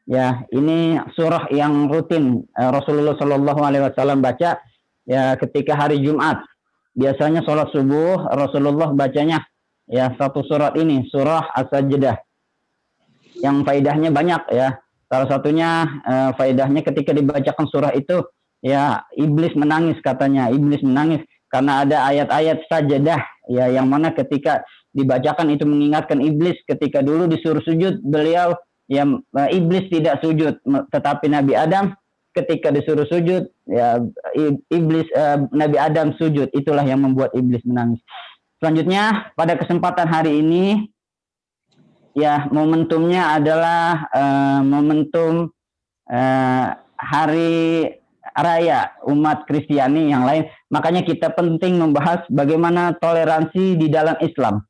Ya, ini surah yang rutin Rasulullah Shallallahu Alaihi Wasallam baca ya ketika hari Jumat. Biasanya sholat subuh Rasulullah bacanya ya satu surat ini, surah As-Sajdah. Yang faedahnya banyak ya. Salah satunya faedahnya ketika dibacakan surah itu ya iblis menangis katanya, iblis menangis karena ada ayat-ayat sajadah ya yang mana ketika dibacakan itu mengingatkan iblis ketika dulu disuruh sujud beliau ya iblis tidak sujud, tetapi Nabi Adam ketika disuruh sujud ya iblis Nabi Adam sujud, itulah yang membuat iblis menangis. Selanjutnya pada kesempatan hari ini ya momentumnya adalah momentum hari raya umat Kristiani yang lain. Makanya kita penting membahas bagaimana toleransi di dalam Islam.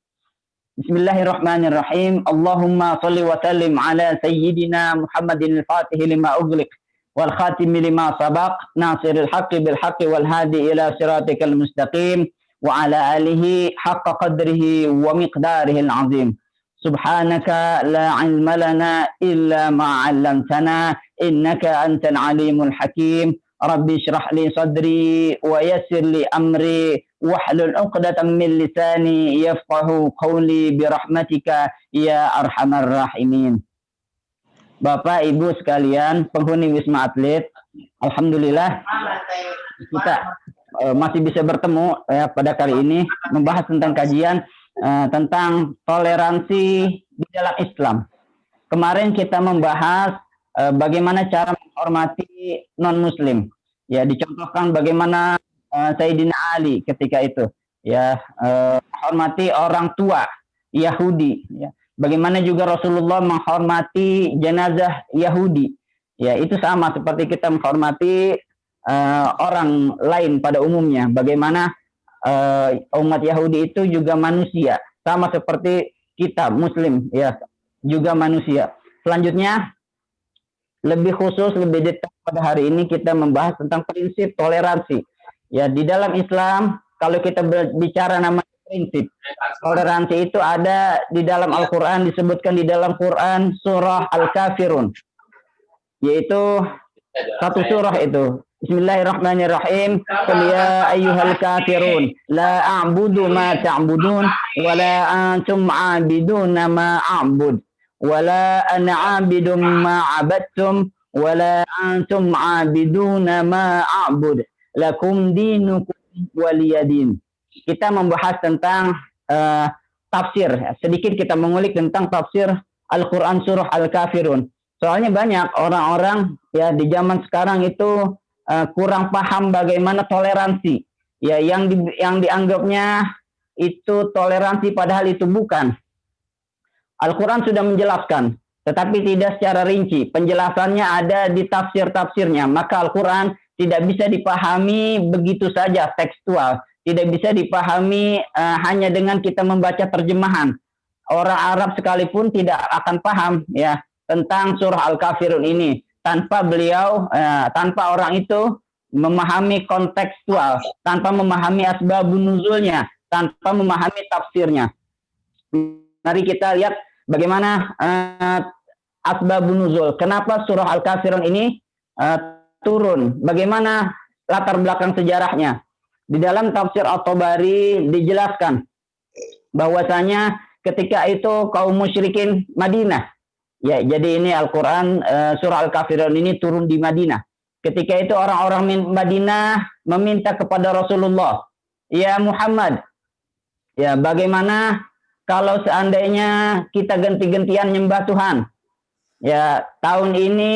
Bismillahirrahmanirrahim. Allahumma salli wa sallim ala sayyidina Muhammadin al-Fatih lima ughliq wal khatim lima sabaq nasiril haqqi bil haqqi wal hadi ila siratikal mustaqim wa ala alihi haqqa qadrihi wa miqdarihi al-azim. Subhanaka la ilma lana illa ma 'allamtana innaka antal alimul hakim. Rabbi shrah li sadri wa yassir li amri wahlul 'uqdatam min lisani yafqahu qawli bi rahmatika ya arhamar rahimin. Bapak Ibu sekalian, penghuni Wisma Atlet, alhamdulillah kita masih bisa bertemu ya pada kali ini membahas tentang kajian tentang toleransi di dalam Islam. Kemarin kita membahas bagaimana cara menghormati non-Muslim. Ya, dicontohkan bagaimana Sayyidina Ali ketika itu, ya, menghormati orang tua Yahudi. Ya. Bagaimana juga Rasulullah menghormati jenazah Yahudi. Ya, itu sama seperti kita menghormati orang lain pada umumnya. Bagaimana umat Yahudi itu juga manusia, sama seperti kita Muslim, ya, juga manusia. Selanjutnya, lebih khusus, lebih detail pada hari ini kita membahas tentang prinsip toleransi. Ya, di dalam Islam, kalau kita berbicara namanya prinsip toleransi itu ada di dalam Al-Quran, disebutkan di dalam Quran surah Al-Kafirun, yaitu satu surah itu. Bismillahirrahmanirrahim. Qul ya ayyuhal kafirun la a'budu ma ta'budun wa la antum 'abiduna ma a'bud wa la ana 'abidum ma 'abadtum wa la antum 'abiduna ma a'bud lakum dinukum waliyadin. Kita membahas tentang tafsir. Sedikit kita mengulik tentang tafsir Al-Quran surah Al-Kafirun. Soalnya banyak orang-orang ya di zaman sekarang itu kurang paham bagaimana toleransi. Ya, yang dianggapnya itu toleransi padahal itu bukan. Al-Quran sudah menjelaskan, tetapi tidak secara rinci. Penjelasannya ada di tafsir-tafsirnya. Maka Al-Quran tidak bisa dipahami begitu saja tekstual. Tidak bisa dipahami hanya dengan kita membaca terjemahan. Orang Arab sekalipun tidak akan paham ya tentang surah Al-Kafirun ini tanpa beliau, tanpa orang itu memahami kontekstual, tanpa memahami asbabun nuzulnya, tanpa memahami tafsirnya. Mari kita lihat bagaimana asbabun nuzul. Kenapa surah Al-Kafirun ini turun? Bagaimana latar belakang sejarahnya? Di dalam tafsir At-Tabari dijelaskan bahwasanya ketika itu kaum musyrikin Madinah. Ya, jadi ini Al-Quran surah Al-Kafirun ini turun di Madinah. Ketika itu orang-orang Madinah meminta kepada Rasulullah, ya Muhammad, ya bagaimana kalau seandainya kita ganti-gantian nyembah Tuhan? Ya, tahun ini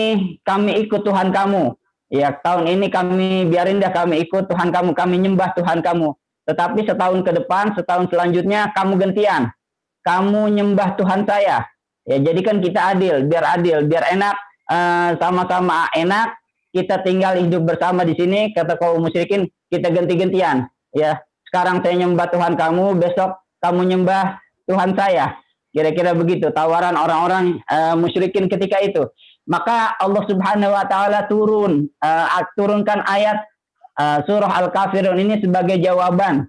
kami ikut Tuhan kamu. Ya, tahun ini kami biarin dah kami ikut Tuhan kamu, kami nyembah Tuhan kamu. Tetapi setahun ke depan, setahun selanjutnya kamu gantian. Kamu nyembah Tuhan saya. Ya, jadikan kita adil, biar enak, sama-sama enak. Kita tinggal hidup bersama di sini. Kata kaum musyrikin, kita ganti-gantian. Ya, sekarang saya nyembah Tuhan kamu, besok kamu nyembah Tuhan saya. Kira-kira begitu tawaran orang-orang musyrikin ketika itu. Maka Allah Subhanahu wa taala turunkan ayat surah Al-Kafirun ini sebagai jawaban.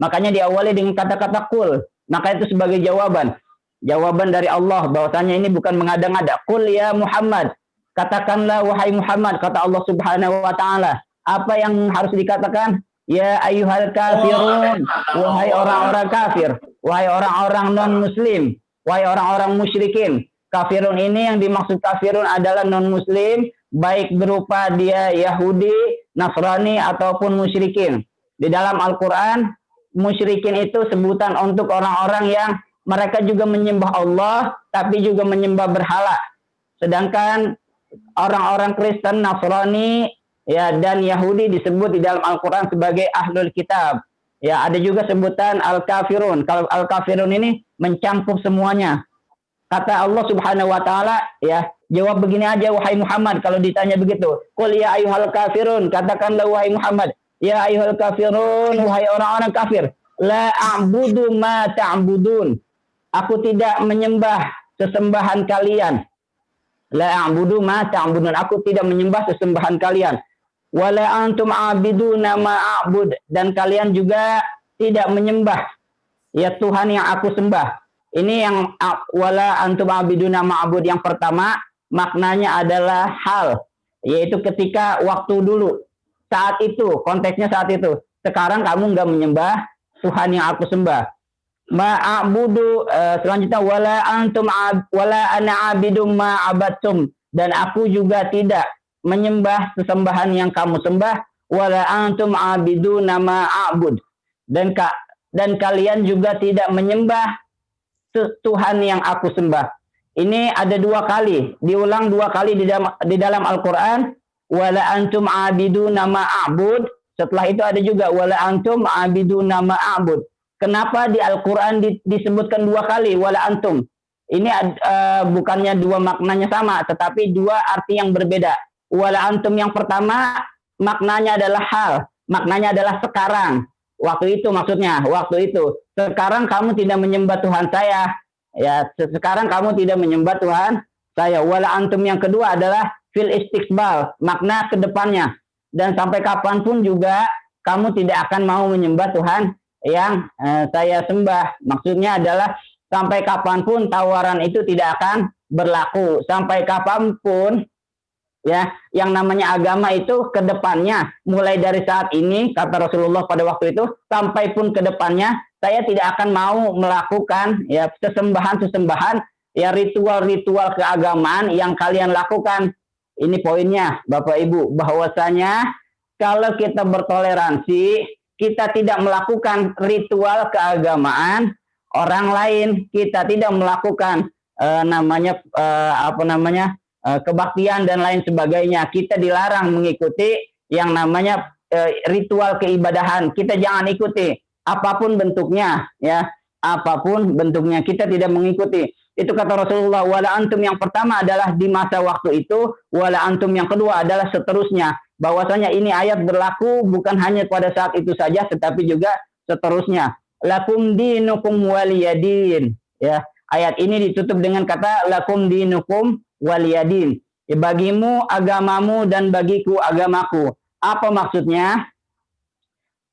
Makanya diawali dengan kata-kata qul. Maka itu sebagai jawaban. Jawaban dari Allah bahwasanya ini bukan mengada-ngada. Qul ya Muhammad, Katakanlah wahai Muhammad, kata Allah Subhanahu wa taala. Apa yang harus dikatakan? Ya ayyuhal kafirun, wahai orang-orang kafir, wahai orang-orang non-muslim, wahai orang-orang musyrikin. Kafirun ini yang dimaksud kafirun adalah non-muslim, baik berupa dia Yahudi, Nasrani ataupun musyrikin. Di dalam Al-Qur'an, musyrikin itu sebutan untuk orang-orang yang mereka juga menyembah Allah tapi juga menyembah berhala. Sedangkan orang-orang Kristen, Nasrani, ya, dan Yahudi disebut di dalam Al-Quran sebagai ahlul kitab. Ya, ada juga sebutan al-kafirun. Kalau al-kafirun ini mencakup semuanya. Kata Allah Subhanahu wa taala, ya, jawab begini aja wahai Muhammad kalau ditanya begitu. Qul ya ayyuhal kafirun, katakanlah wahai Muhammad, ya ayyuhal kafirun, wahai orang-orang kafir, la a'budu ma ta'budun. Aku tidak menyembah sesembahan kalian. La a'budu ma ta'budun. Aku tidak menyembah sesembahan kalian. Wala antum a'biduna ma a'bud. Dan kalian juga tidak menyembah ya Tuhan yang aku sembah. Ini yang wala antum a'biduna ma'bud yang pertama, maknanya adalah hal, yaitu ketika waktu dulu. Saat itu, konteksnya saat itu. Sekarang kamu nggak menyembah Tuhan yang aku sembah. Ma'abudu, selanjutnya wala ana abidum ma'abattum, dan aku juga tidak menyembah sesembahan yang kamu sembah. Wala antum abiduna ma'abud, dan kalian juga tidak menyembah Tuhan yang aku sembah. Ini ada dua kali, diulang dua kali di dalam Al-Quran. Wala antum abiduna ma'abud. Setelah itu ada juga wala antum abiduna ma'abud. Kenapa di Al-Quran disebutkan dua kali wala antum? Ini bukannya dua maknanya sama, tetapi dua arti yang berbeda. Wala antum yang pertama maknanya adalah hal, maknanya adalah sekarang. Waktu itu maksudnya, waktu itu. Sekarang kamu tidak menyembah Tuhan saya. Ya, sekarang kamu tidak menyembah Tuhan saya. Wala antum yang kedua adalah fil istiqbal, makna kedepannya. Dan sampai kapanpun juga kamu tidak akan mau menyembah Tuhan yang saya sembah. Maksudnya adalah sampai kapanpun tawaran itu tidak akan berlaku. Sampai kapanpun, ya, yang namanya agama itu ke depannya, mulai dari saat ini, kata Rasulullah pada waktu itu, sampai pun ke depannya, saya tidak akan mau melakukan ya sesembahan-sesembahan, ya ritual-ritual keagamaan yang kalian lakukan. Ini poinnya, Bapak Ibu, bahwasanya kalau kita bertoleransi, kita tidak melakukan ritual keagamaan orang lain, kita tidak melakukan kebaktian dan lain sebagainya. Kita dilarang mengikuti yang namanya ritual keibadahan. Kita jangan ikuti apapun bentuknya, ya, apapun bentuknya kita tidak mengikuti. Itu kata Rasulullah. Wala antum yang pertama adalah di masa waktu itu, wala antum yang kedua adalah seterusnya. Bahwasanya ini ayat berlaku bukan hanya pada saat itu saja, tetapi juga seterusnya. Lakum dinukum waliyadin. Ya, ayat ini ditutup dengan kata lakum dinukum waliyadin. Ya, bagimu agamamu dan bagiku agamaku. Apa maksudnya?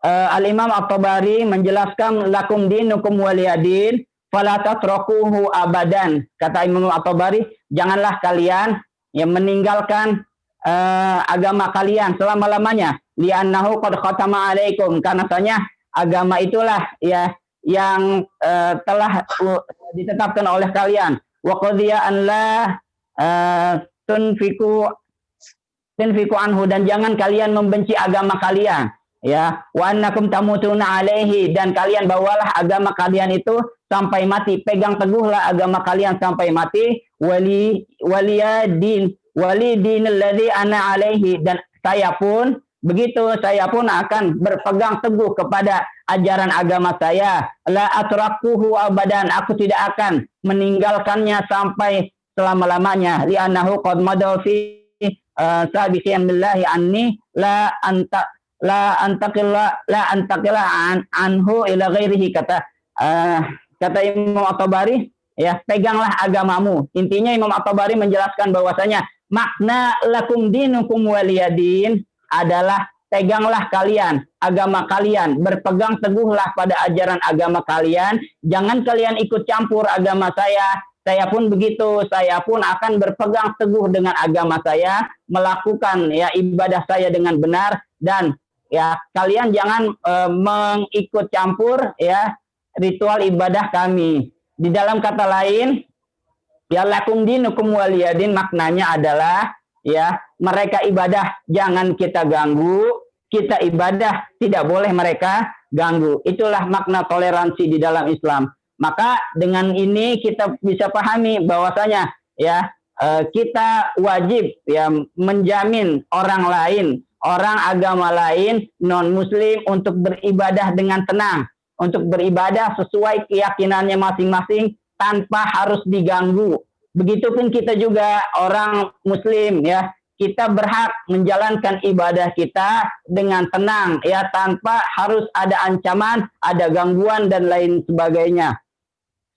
Al-Imam At-Tabari menjelaskan lakum dinukum waliyadin fala tatrakuhu abadan. Kata Imam At-Tabari, janganlah kalian yang meninggalkan agama kalian selama-lamanya. Li'annahu qad khatama alaikum, karena soalnya agama itulah ya yang telah ditetapkan oleh kalian. Wa qadiya an la tunfiku anhu, dan jangan kalian membenci agama kalian, ya. Wa annakum tamutuna alaihi, dan kalian bawalah agama kalian itu sampai mati, pegang teguhlah agama kalian sampai mati. Waliyadin alladzi ana alaihi, dan saya pun begitu, saya pun akan berpegang teguh kepada ajaran agama saya. La atrakuhu abadan, aku tidak akan meninggalkannya sampai selama-lamanya. Li'annahu qad madha fi sabiqin billahi anni la antakila anhu ila ghairihi, kata Imam At-Tabari, ya, peganglah agamamu. Intinya Imam At-Tabari menjelaskan bahwasanya makna lakum dinukum waliyadin adalah peganglah kalian agama kalian, berpegang teguhlah pada ajaran agama kalian, jangan kalian ikut campur agama saya, saya pun begitu, saya pun akan berpegang teguh dengan agama saya, melakukan ya ibadah saya dengan benar, dan ya kalian jangan mengikut campur ya ritual ibadah kami. Di dalam kata lain, ya lakum dinukum waliyadin, maknanya adalah ya mereka ibadah jangan kita ganggu, kita ibadah tidak boleh mereka ganggu. Itulah makna toleransi di dalam Islam. Maka dengan ini kita bisa pahami bahwasanya ya kita wajib ya menjamin orang lain, orang agama lain, non muslim untuk beribadah dengan tenang, untuk beribadah sesuai keyakinannya masing-masing tanpa harus diganggu. Begitupun kita juga orang muslim ya, kita berhak menjalankan ibadah kita dengan tenang ya, tanpa harus ada ancaman, ada gangguan dan lain sebagainya.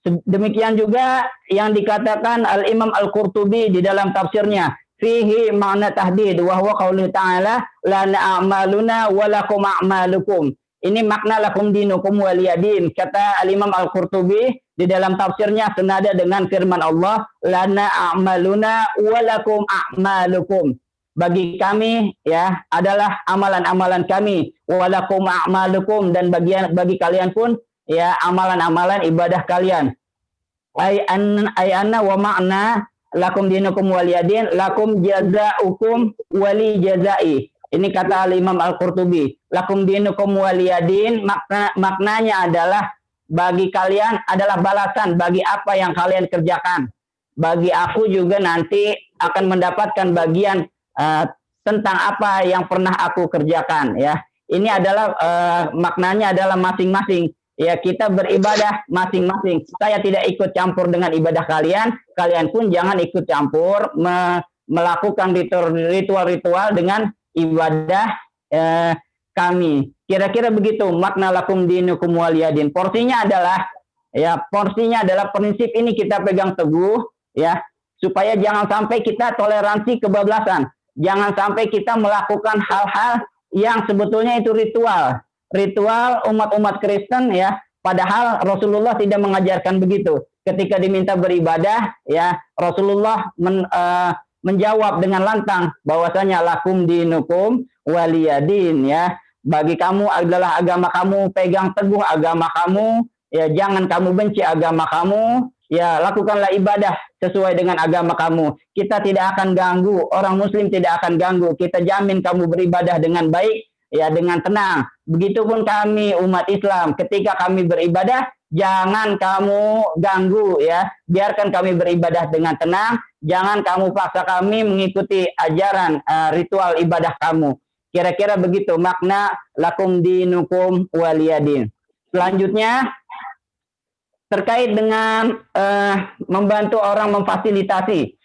Demikian juga yang dikatakan Al-Imam Al-Qurtubi di dalam tafsirnya, fihi makna tahdid wa huwa qaulu ta'ala la na'maluna wa lakum a'malukum. Ini makna lakum dinukum waliyadin. Kata Al-Imam Al-Qurtubi di dalam tafsirnya senada dengan firman Allah, lana a'maluna wa lakum a'malukum. Bagi kami ya adalah amalan-amalan kami, wa lakum a'malukum, dan bagi kalian pun ya amalan-amalan ibadah kalian. Ay anna wa ma'na lakum dinukum waliyadin, lakum jazaukum wali jazai. Ini kata Al-Imam Al-Qurtubi. Lakum dinukum waliyadin, maknanya adalah bagi kalian adalah balasan bagi apa yang kalian kerjakan. Bagi aku juga nanti akan mendapatkan bagian tentang apa yang pernah aku kerjakan ya. Ini adalah maknanya adalah masing-masing. Ya kita beribadah masing-masing. Saya tidak ikut campur dengan ibadah kalian. Kalian pun jangan ikut campur melakukan ritual-ritual dengan ibadah kami. Kira-kira begitu makna lakum dinukum waliyadin. Porsinya adalah prinsip ini kita pegang teguh ya, supaya jangan sampai kita toleransi kebablasan. Jangan sampai kita melakukan hal-hal yang sebetulnya itu ritual umat-umat Kristen ya, padahal Rasulullah tidak mengajarkan begitu. Ketika diminta beribadah ya, Rasulullah menjawab dengan lantang bahwasanya lakum dinukum waliyadin ya, bagi kamu adalah agama kamu, pegang teguh agama kamu ya, jangan kamu benci agama kamu ya, lakukanlah ibadah sesuai dengan agama kamu. Kita tidak akan ganggu, orang muslim tidak akan ganggu, kita jamin kamu beribadah dengan baik ya, dengan tenang. Begitupun kami umat Islam, ketika kami beribadah jangan kamu ganggu ya, biarkan kami beribadah dengan tenang, jangan kamu paksa kami mengikuti ajaran ritual ibadah kamu. Kira-kira begitu makna lakum dinukum waliyadin. Selanjutnya terkait dengan membantu orang memfasilitasi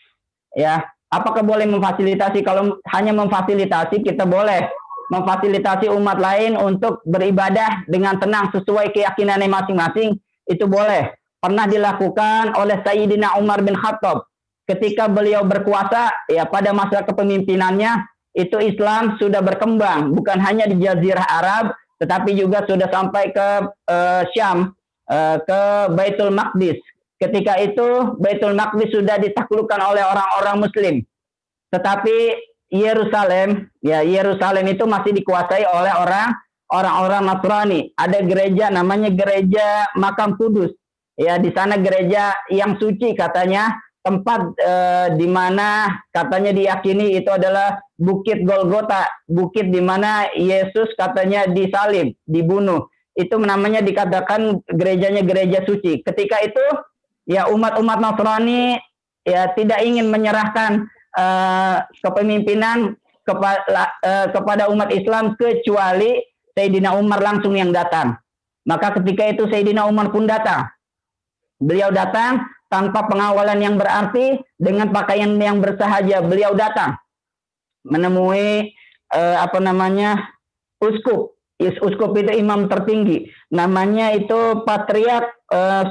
ya, apakah boleh memfasilitasi? Kalau hanya memfasilitasi, kita boleh memfasilitasi umat lain untuk beribadah dengan tenang sesuai keyakinannya masing-masing, itu boleh. Pernah dilakukan oleh Sayyidina Umar bin Khattab ketika beliau berkuasa ya, pada masa kepemimpinannya itu Islam sudah berkembang, bukan hanya di Jazirah Arab tetapi juga sudah sampai ke Syam, ke Baitul Maqdis. Ketika itu Baitul Maqdis sudah ditaklukkan oleh orang-orang muslim, tetapi Yerusalem itu masih dikuasai oleh orang-orang Nasrani. Ada gereja namanya gereja Makam Kudus. Ya, di sana gereja yang suci katanya, tempat di mana katanya diyakini itu adalah Bukit Golgota, bukit di mana Yesus katanya disalib, dibunuh. Itu namanya dikatakan gerejanya gereja suci. Ketika itu ya umat-umat Nasrani ya tidak ingin menyerahkan kepemimpinan kepada umat Islam kecuali Sayyidina Umar langsung yang datang. Maka ketika itu Sayyidina Umar pun datang. Beliau datang tanpa pengawalan yang berarti, dengan pakaian yang bersahaja. Beliau datang menemui uskup. Uskup itu imam tertinggi. Namanya itu Patriark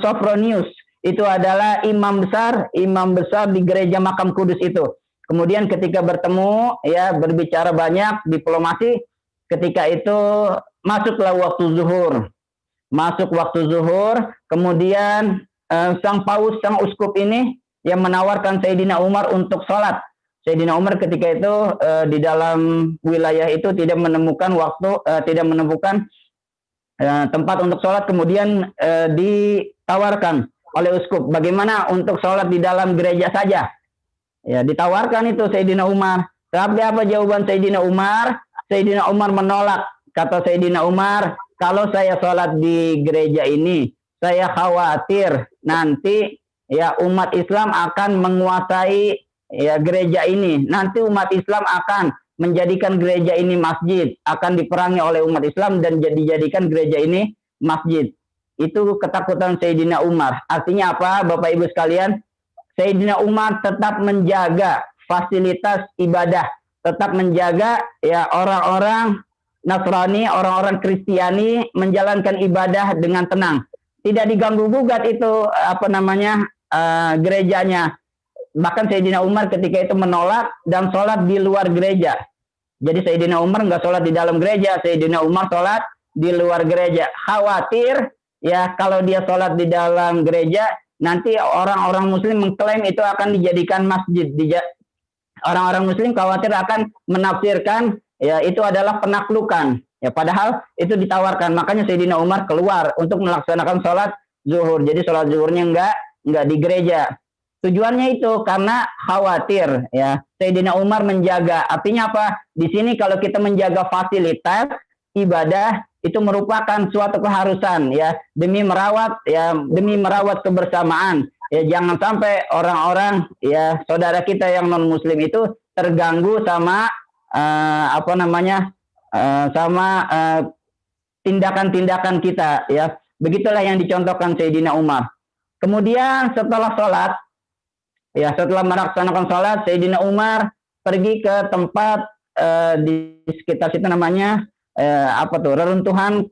Sophronius. Itu adalah imam besar di gereja Makam Kudus itu. Kemudian ketika bertemu ya, berbicara banyak, diplomasi, ketika itu masuklah waktu zuhur. Kemudian sang paus, sang uskup ini yang menawarkan Sayyidina Umar untuk sholat. Sayyidina Umar ketika itu di dalam wilayah itu tidak menemukan tidak menemukan tempat untuk sholat, kemudian ditawarkan oleh uskup, bagaimana untuk sholat di dalam gereja saja. Ya, ditawarkan itu Sayyidina Umar. Tapi apa jawaban Sayyidina Umar? Sayyidina Umar menolak. Kata Sayyidina Umar, kalau saya sholat di gereja ini, saya khawatir nanti ya umat Islam akan menguasai ya gereja ini. Nanti umat Islam akan menjadikan gereja ini masjid, akan diperangi oleh umat Islam dan dijadikan gereja ini masjid. Itu ketakutan Sayyidina Umar. Artinya apa, Bapak Ibu sekalian? Sayyidina Umar tetap menjaga fasilitas ibadah, tetap menjaga ya orang-orang Nasrani, orang-orang Kristiani menjalankan ibadah dengan tenang. Tidak diganggu gugat itu gerejanya. Bahkan Sayyidina Umar ketika itu menolak dan sholat di luar gereja. Jadi Sayyidina Umar nggak sholat di dalam gereja, Sayyidina Umar sholat di luar gereja. Khawatir ya kalau dia sholat di dalam gereja, nanti orang-orang muslim mengklaim itu akan dijadikan masjid. Orang-orang muslim khawatir akan menafsirkan ya itu adalah penaklukan. Ya padahal itu ditawarkan. Makanya Sayyidina Umar keluar untuk melaksanakan sholat zuhur. Jadi sholat zuhurnya enggak di gereja. Tujuannya itu karena khawatir ya. Sayyidina Umar menjaga. Artinya apa? Di sini kalau kita menjaga fasilitas ibadah itu merupakan suatu keharusan ya, demi merawat kebersamaan. Ya jangan sampai orang-orang ya saudara kita yang non muslim itu terganggu sama tindakan-tindakan kita ya. Begitulah yang dicontohkan Sayyidina Umar. Kemudian setelah sholat ya, setelah melaksanakan sholat, Sayyidina Umar pergi ke tempat di sekitar situ namanya reruntuhan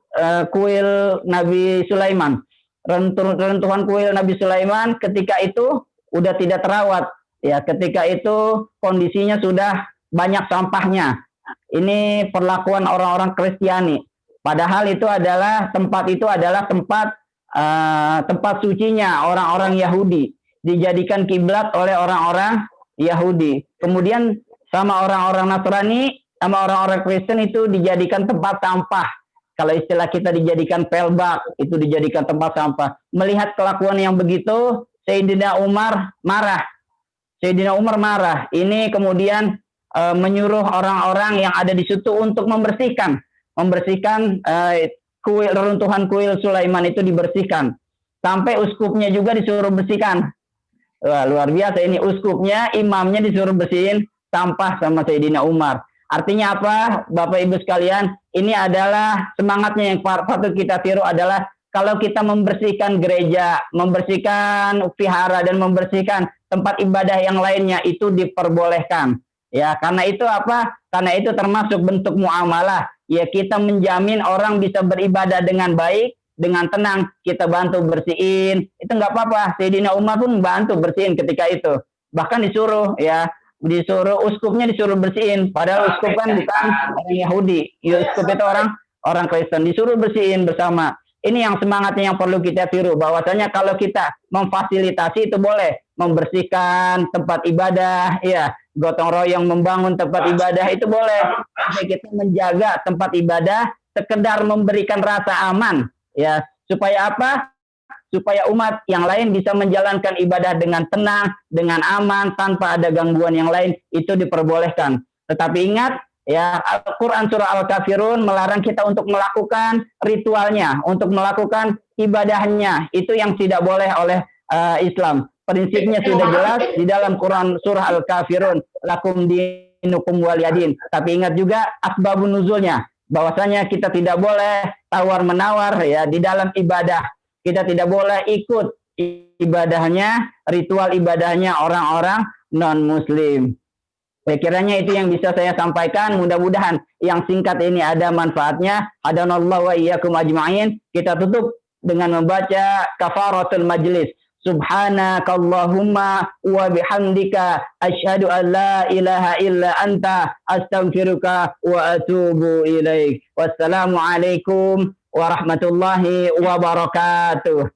kuil Nabi Sulaiman. Reruntuhan kuil Nabi Sulaiman ketika itu udah tidak terawat ya, ketika itu kondisinya sudah banyak sampahnya. Ini perlakuan orang-orang Kristiani, padahal tempat itu adalah tempat sucinya orang-orang Yahudi, dijadikan kiblat oleh orang-orang Yahudi. Kemudian sama orang-orang Nasrani, sama orang-orang Kristen itu dijadikan tempat sampah. Kalau istilah kita dijadikan pelbak, itu dijadikan tempat sampah. Melihat kelakuan yang begitu, Sayyidina Umar marah. Sayyidina Umar marah. Ini kemudian menyuruh orang-orang yang ada di situ untuk membersihkan reruntuhan kuil Sulaiman itu dibersihkan. Sampai uskupnya juga disuruh bersihkan. Wah, luar biasa ini, uskupnya, imamnya disuruh bersihin sampah sama Sayyidina Umar. Artinya apa, Bapak Ibu sekalian? Ini adalah semangatnya yang patut kita tiru adalah kalau kita membersihkan gereja, membersihkan vihara dan membersihkan tempat ibadah yang lainnya itu diperbolehkan. Ya, karena itu apa? Karena itu termasuk bentuk muamalah. Ya, kita menjamin orang bisa beribadah dengan baik, dengan tenang, kita bantu bersihin. Itu nggak apa-apa. Sayyidina Umar pun bantu bersihin ketika itu. Bahkan disuruh uskupnya disuruh bersihin. Padahal uskup kan bukan orang Yahudi. Uskup itu orang Kristen. Disuruh bersihin bersama. Ini yang semangatnya yang perlu kita tiru. Bahwasanya kalau kita memfasilitasi itu boleh. Membersihkan tempat ibadah. Ya, gotong royong membangun tempat ibadah itu boleh. Sampai kita menjaga tempat ibadah. Sekedar memberikan rasa aman. Ya, supaya apa? Supaya umat yang lain bisa menjalankan ibadah dengan tenang, dengan aman, tanpa ada gangguan yang lain, itu diperbolehkan. Tetapi ingat, ya, Al-Quran surah Al-Kafirun melarang kita untuk melakukan ritualnya, untuk melakukan ibadahnya. Itu yang tidak boleh oleh Islam. Prinsipnya sudah jelas di dalam Quran surah Al-Kafirun, lakum dinukum waliyadin. Tapi ingat juga asbabun nuzulnya, bahwasanya kita tidak boleh tawar-menawar ya di dalam ibadah. Kita tidak boleh ikut ibadahnya, ritual ibadahnya orang-orang non-muslim. Kiranya itu yang bisa saya sampaikan. Mudah-mudahan yang singkat ini ada manfaatnya. Hadanallahu wa iyyakum ajma'in. Kita tutup dengan membaca kafaratul majlis. Subhanakallahumma wa bihamdika asyhadu an la ilaha illa anta astaghfiruka wa atubu ilaik. Wassalamualaikum warahmatullahi wabarakatuh.